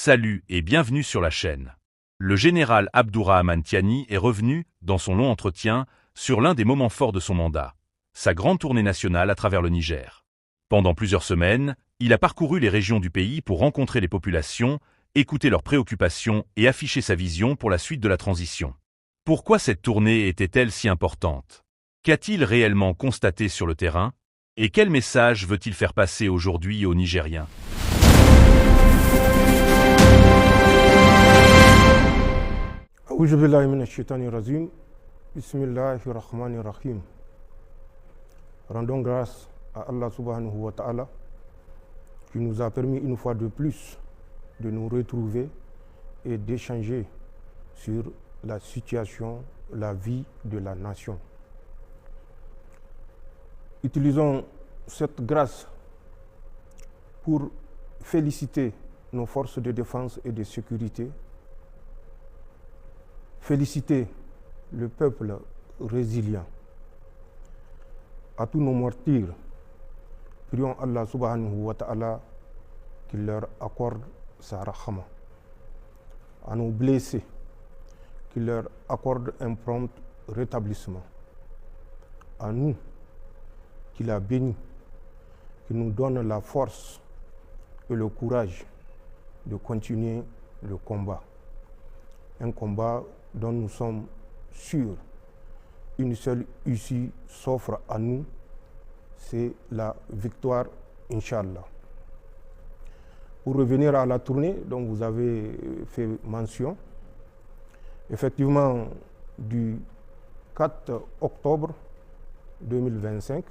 Salut et bienvenue sur la chaîne. Le général Abdourahmane Tiani est revenu, dans son long entretien, sur l'un des moments forts de son mandat, sa grande tournée nationale à travers le Niger. Pendant plusieurs semaines, il a parcouru les régions du pays pour rencontrer les populations, écouter leurs préoccupations et afficher sa vision pour la suite de la transition. Pourquoi cette tournée était-elle si importante? Qu'a-t-il réellement constaté sur le terrain? Et quel message veut-il faire passer aujourd'hui aux Nigériens? A'oudhu billahi minash shaitani rajim. Bismillahirrahmanirrahim. Rendons grâce à Allah subhanahu wa ta'ala qui nous a permis une fois de plus de nous retrouver et d'échanger sur la situation, la vie de la nation. Utilisons cette grâce pour féliciter nos forces de défense et de sécurité, féliciter le peuple résilient. À tous nos martyrs, prions Allah subhanahu wa ta'ala qu'il leur accorde sa rahma. À nos blessés, qu'il leur accorde un prompt rétablissement. À nous, qu'il a béni, qu'il nous donne la force et le courage de continuer le combat. Un combat dont nous sommes sûrs, une seule issue s'offre à nous, c'est la victoire, Inch'Allah. Pour revenir à la tournée dont vous avez fait mention, effectivement, du 4 octobre 2025,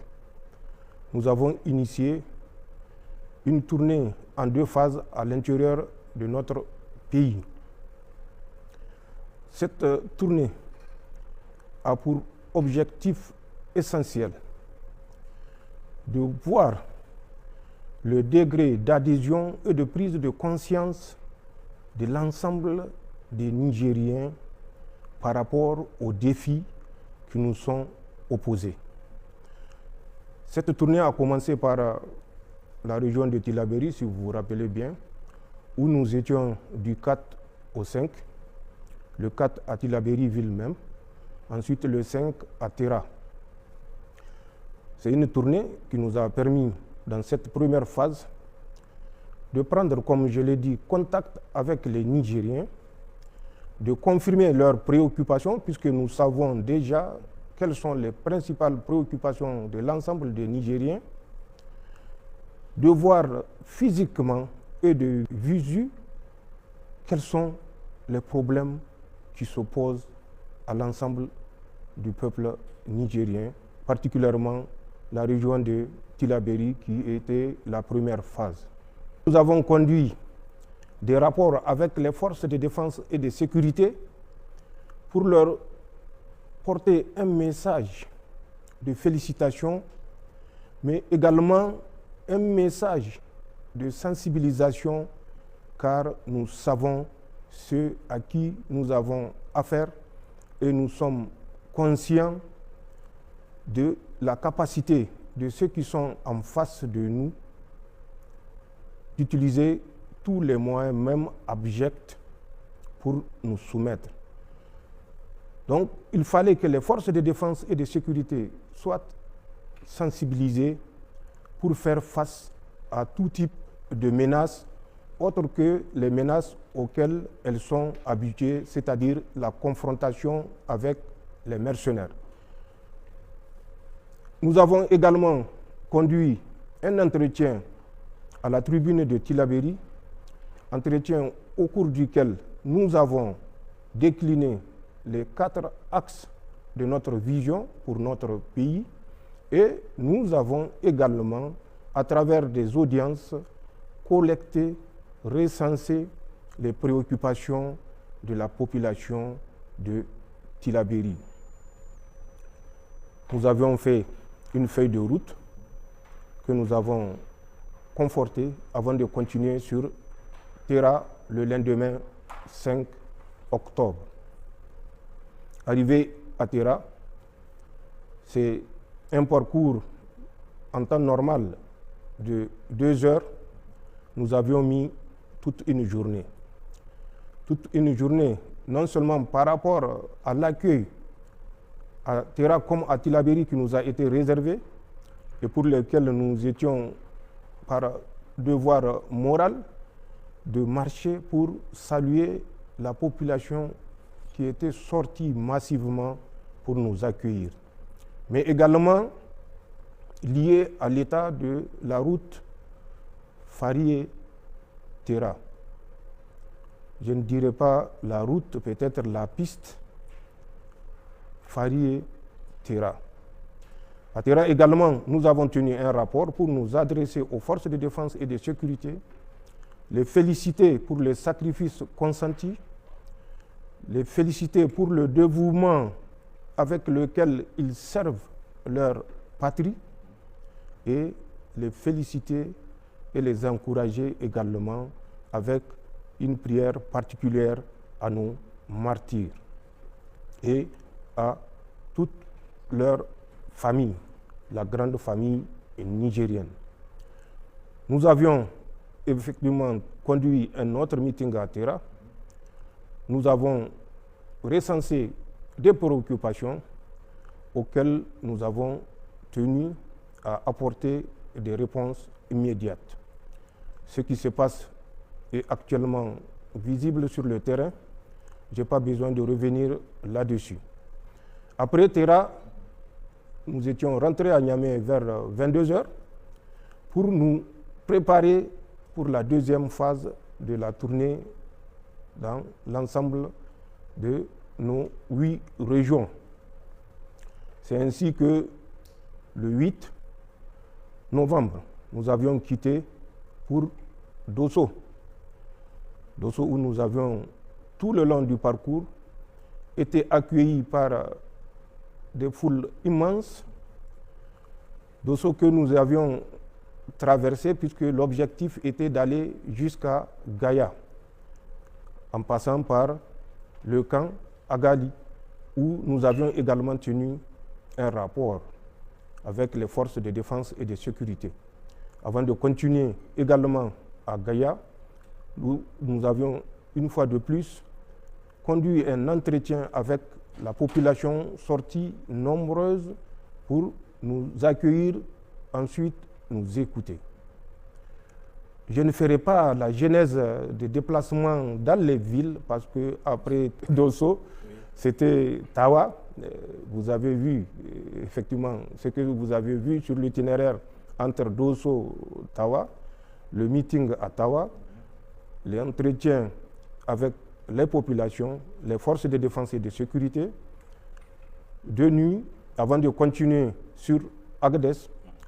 nous avons initié une tournée en deux phases à l'intérieur de notre pays. Cette tournée a pour objectif essentiel de voir le degré d'adhésion et de prise de conscience de l'ensemble des Nigériens par rapport aux défis qui nous sont opposés. Cette tournée a commencé par la région de Tillabéri, si vous vous rappelez bien, où nous étions du 4 au 5, le 4 à Tillabéri ville même, ensuite le 5 à Terra. C'est une tournée qui nous a permis, dans cette première phase, de prendre, comme je l'ai dit, contact avec les Nigériens, de confirmer leurs préoccupations, puisque nous savons déjà quelles sont les principales préoccupations de l'ensemble des Nigériens, de voir physiquement et de visu quels sont les problèmes qui s'opposent à l'ensemble du peuple nigérien, particulièrement la région de Tillabéri qui était la première phase. Nous avons conduit des rapports avec les forces de défense et de sécurité pour leur porter un message de félicitations, mais également un message de sensibilisation, car nous savons ceux à qui nous avons affaire et nous sommes conscients de la capacité de ceux qui sont en face de nous d'utiliser tous les moyens, même abjects, pour nous soumettre. Donc, il fallait que les forces de défense et de sécurité soient sensibilisées pour faire face à tout type de menaces, autres que les menaces auxquelles elles sont habituées, c'est-à-dire la confrontation avec les mercenaires. Nous avons également conduit un entretien à la tribune de Tillabéri, entretien au cours duquel nous avons décliné les 4 axes de notre vision pour notre pays et nous avons également, à travers des audiences, collecté, recensé les préoccupations de la population de Tillabéri. Nous avions fait une feuille de route que nous avons confortée avant de continuer sur Terra le lendemain 5 octobre. Arrivé à Terra, c'est un parcours en temps normal de 2 heures. Nous avions mis toute une journée. toute une journée, non seulement par rapport à l'accueil à Terra comme à Tillabéri qui nous a été réservé et pour lequel nous étions par devoir moral de marcher pour saluer la population qui était sortie massivement pour nous accueillir. Mais également lié à l'état de la route Farié-Terra. Je ne dirais pas la route, peut-être la piste Farié-Terra. À Terra également, nous avons tenu un rapport pour nous adresser aux forces de défense et de sécurité, les féliciter pour les sacrifices consentis, les féliciter pour le dévouement avec lequel ils servent leur patrie et les féliciter et les encourager également avec une prière particulière à nos martyrs et à toute leur famille, la grande famille nigérienne. Nous avions effectivement conduit un autre meeting à Terra. Nous avons recensé des préoccupations auxquelles nous avons tenu à apporter des réponses immédiates. Ce qui se passe est actuellement visible sur le terrain. Je n'ai pas besoin de revenir là-dessus. Après Terra, nous étions rentrés à Niamey vers 22h pour nous préparer pour la deuxième phase de la tournée dans l'ensemble de nos 8 régions. C'est ainsi que le 8 novembre, nous avions quitté pour Dosso. Dosso où nous avions tout le long du parcours été accueillis par des foules immenses. Dosso que nous avions traversé puisque l'objectif était d'aller jusqu'à Gaïa, en passant par le camp Agali, où nous avions également tenu un rapport avec les forces de défense et de sécurité. Avant de continuer également à Gaïa, nous avions une fois de plus conduit un entretien avec la population sortie nombreuse pour nous accueillir, ensuite nous écouter. Je ne ferai pas la genèse des déplacements dans les villes parce que après Dosso, c'était Tawa. Vous avez vu effectivement ce que vous avez vu sur l'itinéraire entre Dosso et Tawa, le meeting à Tawa, les entretiens avec les populations, les forces de défense et de sécurité, de nuit, avant de continuer sur Agadez,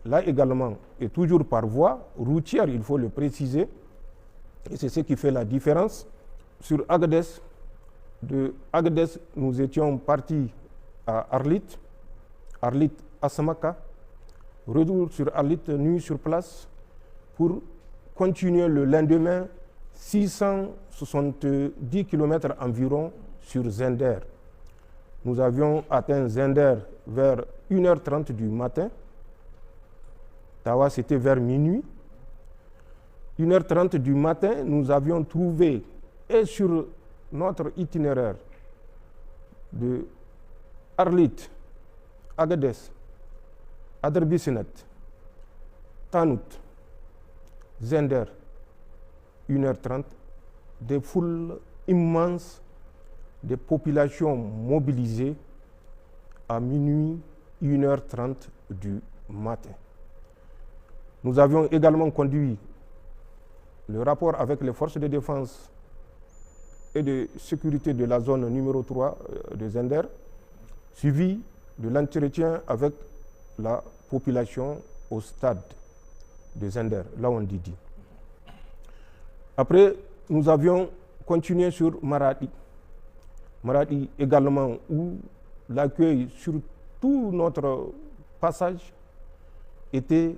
là également, et toujours par voie routière, il faut le préciser, et c'est ce qui fait la différence. Sur Agadez, de Agadez, nous étions partis à Arlit à Samaka, retour sur Arlit, nuit sur place, pour continuer le lendemain 670 km environ sur Zender. Nous avions atteint Zender vers 1h30 du matin. Tawa, c'était vers minuit. 1h30 du matin, nous avions trouvé, et sur notre itinéraire de Arlit, Agadez, Aderbisenet, Tanout, Zender, 1h30, des foules immenses, des populations mobilisées à minuit, 1h30 du matin. Nous avions également conduit le rapport avec les forces de défense et de sécurité de la zone numéro 3 de Zender, suivi de l'entretien avec la population au stade de Zender, là on dit. Après, nous avions continué sur Maradi. Maradi également, où l'accueil sur tout notre passage était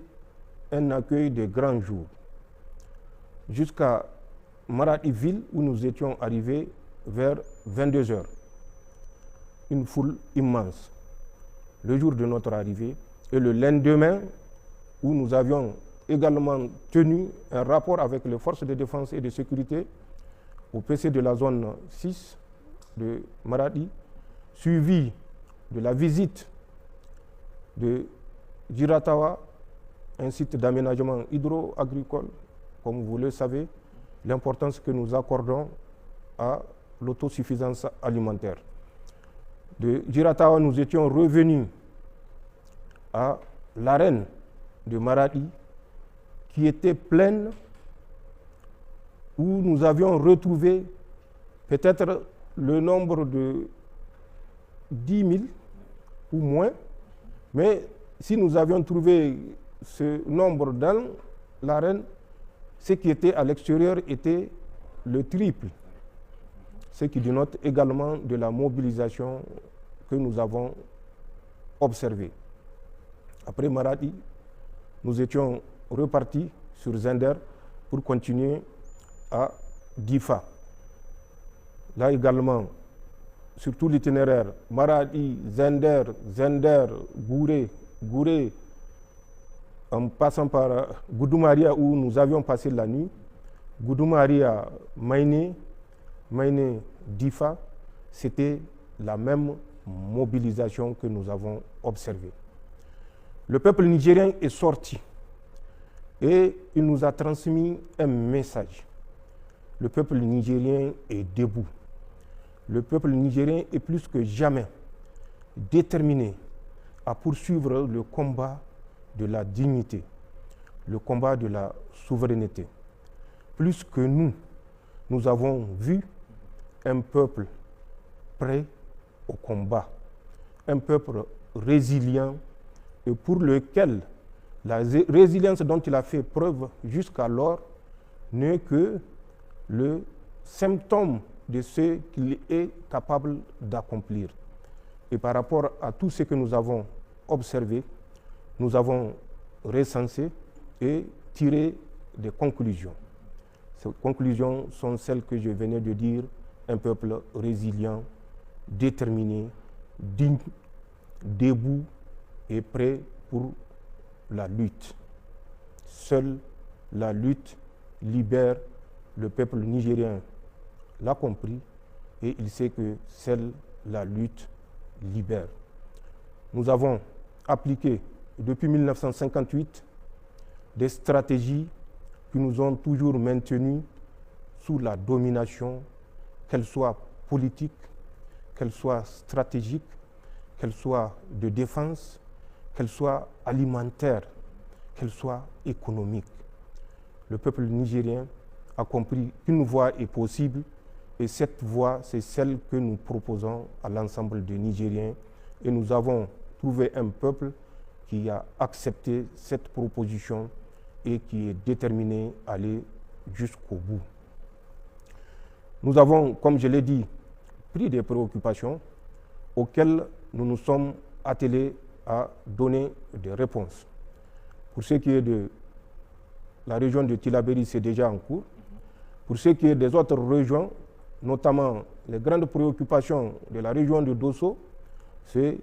un accueil de grand jour. Jusqu'à Maradi-Ville, où nous étions arrivés vers 22h. Une foule immense. Le jour de notre arrivée et le lendemain, où nous avions également tenu un rapport avec les forces de défense et de sécurité au PC de la zone 6 de Maradi, suivi de la visite de Giratawa, un site d'aménagement hydro-agricole, comme vous le savez, l'importance que nous accordons à l'autosuffisance alimentaire. De Giratawa, nous étions revenus à l'arène de Maradi, qui était pleine, où nous avions retrouvé peut-être le nombre de 10 000 ou moins, mais si nous avions trouvé ce nombre dans l'arène, ce qui était à l'extérieur était le triple, ce qui dénote également de la mobilisation que nous avons observée. Après Maradi, nous étions repartis sur Zender pour continuer à Difa. Là également, sur tout l'itinéraire, Maradi, Zender, Gouré, en passant par Goudoumaria où nous avions passé la nuit, Goudoumaria, Maïné, Difa, c'était la même mobilisation que nous avons observée. Le peuple nigérien est sorti et il nous a transmis un message. Le peuple nigérien est debout. Le peuple nigérien est plus que jamais déterminé à poursuivre le combat de la dignité, le combat de la souveraineté. Plus que nous avons vu un peuple prêt au combat, un peuple résilient et pour lequel la résilience dont il a fait preuve jusqu'alors n'est que le symptôme de ce qu'il est capable d'accomplir. Et par rapport à tout ce que nous avons observé, nous avons recensé et tiré des conclusions. Ces conclusions sont celles que je venais de dire, un peuple résilient, déterminé, digne, debout et prêt pour la lutte. Seule la lutte libère. Le peuple nigérien l'a compris et il sait que seule la lutte libère. Nous avons appliqué depuis 1958 des stratégies qui nous ont toujours maintenus sous la domination, qu'elle soit politique, qu'elle soit stratégique, qu'elle soit de défense, qu'elle soit alimentaire, qu'elle soit économique. Le peuple nigérien a compris qu'une voie est possible et cette voie, c'est celle que nous proposons à l'ensemble des Nigériens et nous avons trouvé un peuple qui a accepté cette proposition et qui est déterminé à aller jusqu'au bout. Nous avons, comme je l'ai dit, pris des préoccupations auxquelles nous nous sommes attelés à donner des réponses. Pour ce qui est de la région de Tillabéri, c'est déjà en cours. Pour ce qui est des autres régions, notamment les grandes préoccupations de la région de Dosso, c'est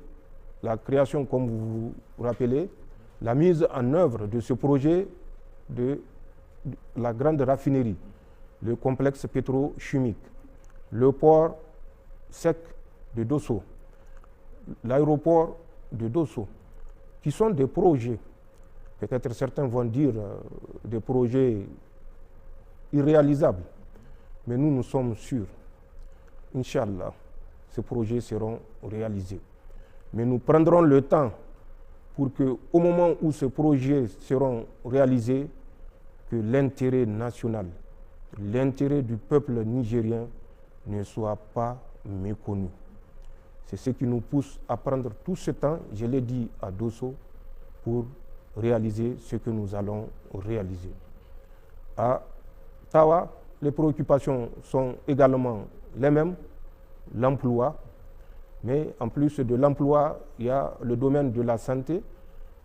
la création, comme vous vous rappelez, la mise en œuvre de ce projet de la grande raffinerie, le complexe pétrochimique, le port sec de Dosso, l'aéroport de Dosso, qui sont des projets, peut-être certains vont dire des projets irréalisables, mais nous sommes sûrs, Inch'Allah, ces projets seront réalisés. Mais nous prendrons le temps pour que, au moment où ces projets seront réalisés, que l'intérêt national, l'intérêt du peuple nigérien ne soit pas méconnu. C'est ce qui nous pousse à prendre tout ce temps, je l'ai dit à Dosso, pour réaliser ce que nous allons réaliser. À Tawa, les préoccupations sont également les mêmes, l'emploi, mais en plus de l'emploi, il y a le domaine de la santé,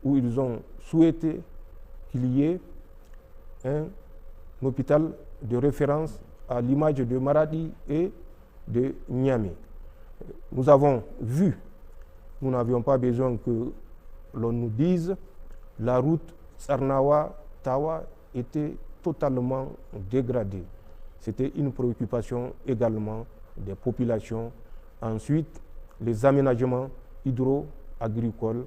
où ils ont souhaité qu'il y ait un hôpital de référence à l'image de Maradi et de Niamey. Nous avons vu, nous n'avions pas besoin que l'on nous dise, la route Tsarnawa-Tawa était totalement dégradée. c'était une préoccupation également des populations. Ensuite, les aménagements hydro-agricoles,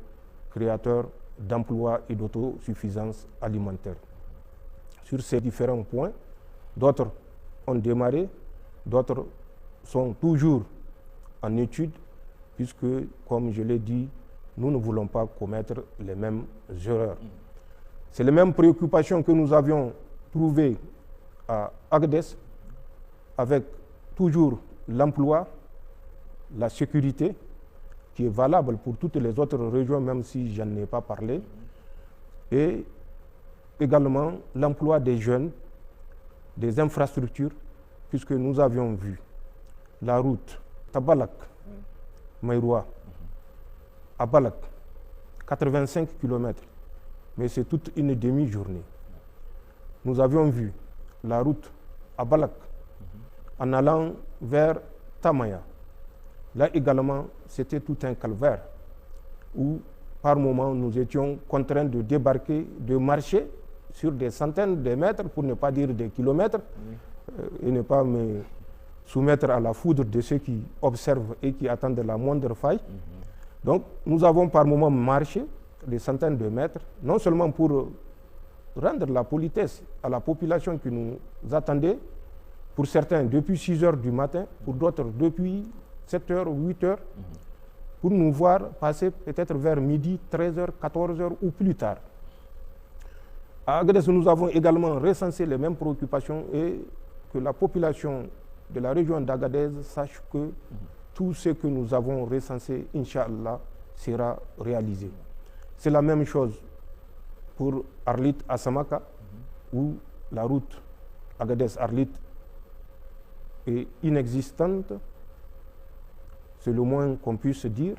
créateurs d'emplois et d'autosuffisance alimentaire. Sur ces différents points, d'autres ont démarré, d'autres sont toujours en étude, puisque, comme je l'ai dit, nous ne voulons pas commettre les mêmes erreurs. C'est les mêmes préoccupations que nous avions trouvées à Agadez, avec toujours l'emploi, la sécurité, qui est valable pour toutes les autres régions, même si je n'en ai pas parlé, et également l'emploi des jeunes, des infrastructures, puisque nous avions vu la route Tabalak, Maïroua, à Balak, 85 km, mais c'est toute une demi-journée. Nous avions vu la route à Balak, en allant vers Tamaya. Là également, c'était tout un calvaire, où par moment nous étions contraints de débarquer, de marcher sur des centaines de mètres, pour ne pas dire des kilomètres, et ne pas me soumettre à la foudre de ceux qui observent et qui attendent la moindre faille. Donc nous avons par moment marché des centaines de mètres, non seulement pour rendre la politesse à la population qui nous attendait, pour certains depuis 6 heures du matin, pour d'autres depuis 7 heures ou 8 heures, pour nous voir passer peut-être vers midi, 13 heures, 14 heures ou plus tard. À Agadez, nous avons également recensé les mêmes préoccupations et que la population de la région d'Agadez sache que tout ce que nous avons recensé, Inch'Allah, sera réalisé. C'est la même chose pour Arlit à Samaka, où la route Agadez-Arlit est inexistante, c'est le moins qu'on puisse dire.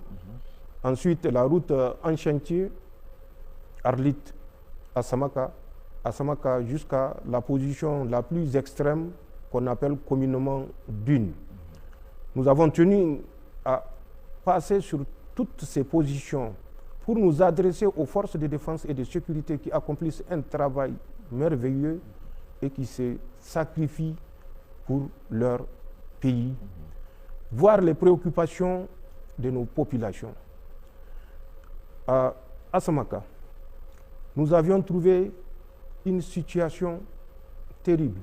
Ensuite, la route en chantier, Arlit à Samaka jusqu'à la position la plus extrême qu'on appelle communément Dune. Nous avons tenu à passer sur toutes ces positions pour nous adresser aux forces de défense et de sécurité qui accomplissent un travail merveilleux et qui se sacrifient pour leur pays. Voir les préoccupations de nos populations. À Samaka, nous avions trouvé une situation terrible.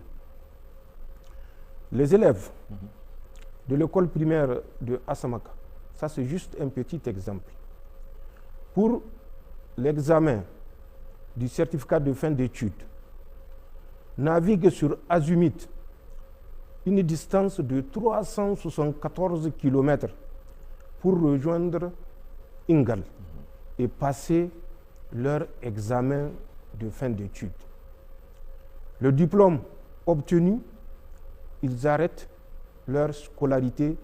Les élèves de l'école primaire de Asamaka, ça c'est juste un petit exemple. Pour l'examen du certificat de fin d'études, naviguent sur Azumit une distance de 374 km pour rejoindre Ingal et passer leur examen de fin d'études. Le diplôme obtenu, ils arrêtent leur scolarité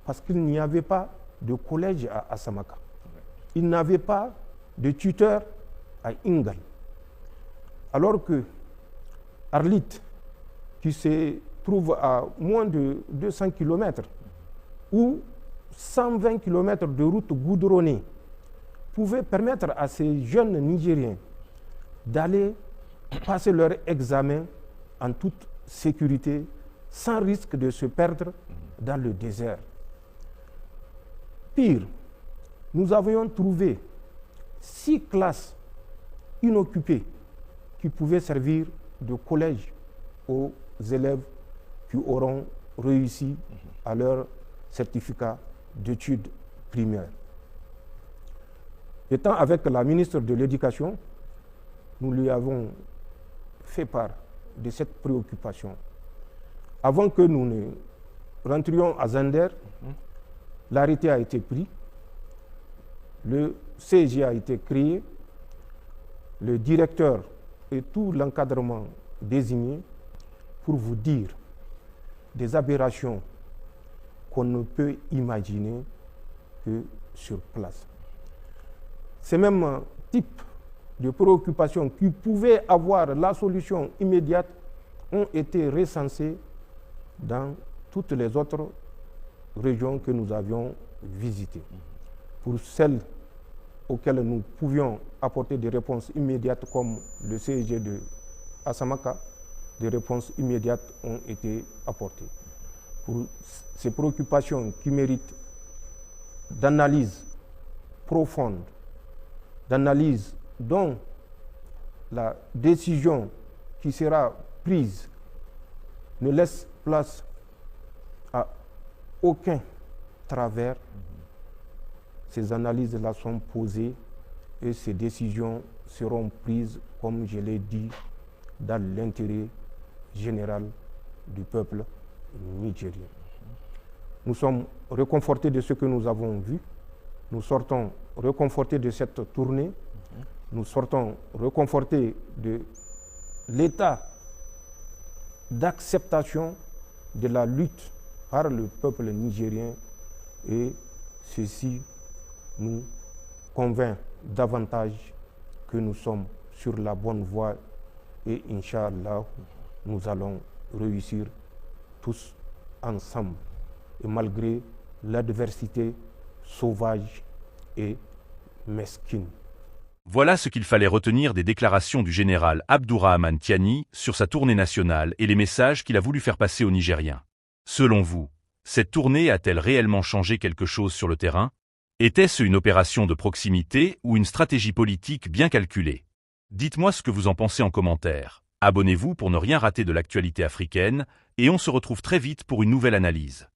parce qu'il n'y avait pas de collège à Asamaka. Ils n'avaient pas de tuteur à Ingal. Alors que Arlit, qui se trouve à moins de 200 km, ou 120 km de route goudronnée, pouvait permettre à ces jeunes Nigériens d'aller passer leur examen en toute sécurité, sans risque de se perdre dans le désert. Pire, nous avions trouvé 6 classes inoccupées qui pouvaient servir de collège aux élèves qui auront réussi à leur certificat d'études primaires. Étant avec la ministre de l'Éducation, nous lui avons fait part de cette préoccupation. Avant que nous ne rentrions à Zander, l'arrêté a été pris, le CEG a été créé, le directeur et tout l'encadrement désigné pour vous dire des aberrations qu'on ne peut imaginer que sur place. Ces mêmes types de préoccupations qui pouvaient avoir la solution immédiate ont été recensées dans toutes les autres régions que nous avions visitées. Pour celles auxquelles nous pouvions apporter des réponses immédiates comme le CEG de Asamaka, des réponses immédiates ont été apportées. Pour ces préoccupations qui méritent d'analyse profonde, d'analyse dont la décision qui sera prise ne laisse place à aucun travers. Ces analyses-là sont posées et ces décisions seront prises, comme je l'ai dit, dans l'intérêt général du peuple nigérien. Nous sommes réconfortés de ce que nous avons vu. Nous sortons réconfortés de cette tournée. Nous sortons réconfortés de l'état d'acceptation de la lutte par le peuple nigérien, et ceci nous convainc davantage que nous sommes sur la bonne voie et Inch'Allah, nous allons réussir tous ensemble et malgré l'adversité sauvage et mesquine. Voilà ce qu'il fallait retenir des déclarations du général Abdourahmane Tiani sur sa tournée nationale et les messages qu'il a voulu faire passer aux Nigériens. Selon vous, cette tournée a-t-elle réellement changé quelque chose sur le terrain? Était-ce une opération de proximité ou une stratégie politique bien calculée? Dites-moi ce que vous en pensez en commentaire. Abonnez-vous pour ne rien rater de l'actualité africaine et on se retrouve très vite pour une nouvelle analyse.